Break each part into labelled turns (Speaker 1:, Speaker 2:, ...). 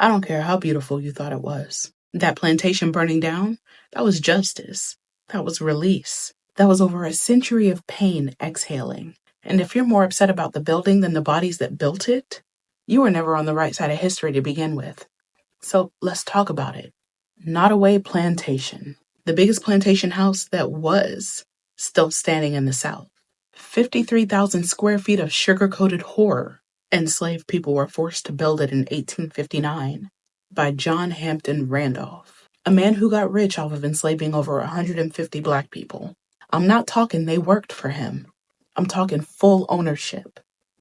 Speaker 1: I don't care how beautiful you thought it was. That plantation burning down, that was justice. That was release. That was over a century of pain exhaling. And if you're more upset about the building than the bodies that built it, you were never on the right side of history to begin with. So let's talk about it. Nottoway Plantation, the biggest plantation house that was still standing in the South. 53,000 square feet of sugar-coated horror. Enslaved people were forced to build it in 1859 by John Hampton Randolph, a man who got rich off of enslaving over 150 black people. I'm not talking they worked for him. I'm talking full ownership.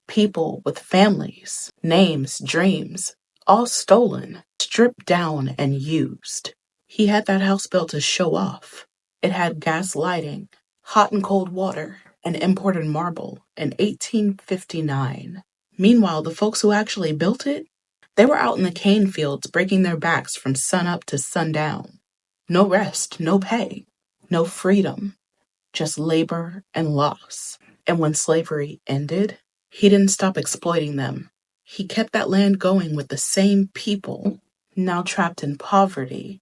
Speaker 1: People with families, names, dreams, all stolen, stripped down, and used. He had that house built to show off. It had gas lighting, hot and cold water, and imported marble in 1859. Meanwhile, the folks who actually built it, they were out in the cane fields breaking their backs from sunup to sundown. No rest, no pay, no freedom, just labor and loss. And when slavery ended, he didn't stop exploiting them. He kept that land going with the same people, now trapped in poverty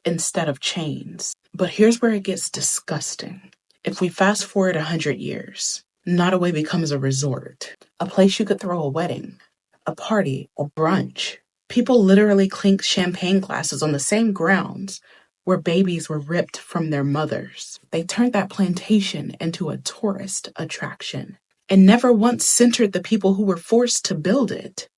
Speaker 1: instead of chains. But here's where it gets disgusting. If we fast forward 100 years, Nottoway becomes a resort, a place you could throw a wedding, a party, a brunch. People literally clink champagne glasses on the same grounds where babies were ripped from their mothers. They turned that plantation into a tourist attraction and never once centered the people who were forced to build it.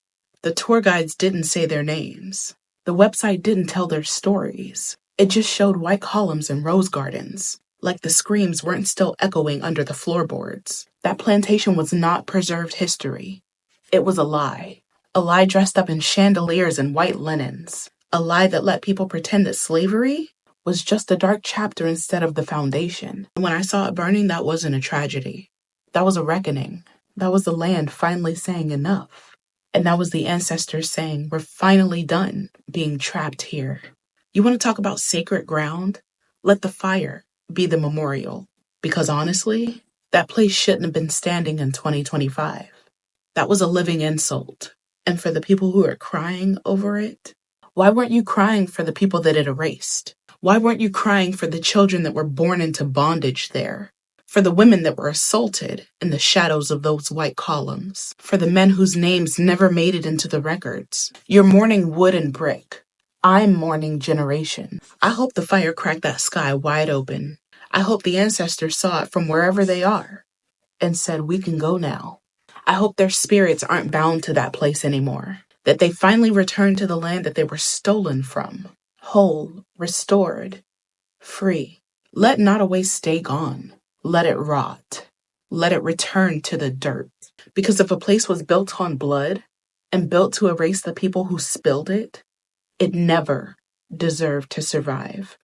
Speaker 1: The tour guides didn't say their names. The website didn't tell their stories. It just showed white columns and rose gardens, like the screams weren't still echoing under the floorboards. That plantation was not preserved history. It was a lie dressed up in chandeliers and white linens, a lie that let people pretend that slavery was just a dark chapter instead of the foundation. When I saw it burning, that wasn't a tragedy. That was a reckoning. That was the land finally saying enough. And that was the ancestors saying, we're finally done being trapped here. You want to talk about sacred ground? Let the fire be the memorial. Because honestly, that place shouldn't have been standing in 2025. That was a living insult. And for the people who are crying over it, why weren't you crying for the people that it erased? Why weren't you crying for the children that were born into bondage there? For the women that were assaulted in the shadows of those white columns? For the men whose names never made it into the records? You're mourning wood and brick. I'm mourning generation. I hope the fire cracked that sky wide open. I hope the ancestors saw it from wherever they are and said, we can go now. I hope their spirits aren't bound to that place anymore, that they finally return to the land that they were stolen from, whole, restored, free. Let Nottoway stay gone. Let it rot. Let it return to the dirt. Because if a place was built on blood and built to erase the people who spilled it, it never deserved to survive.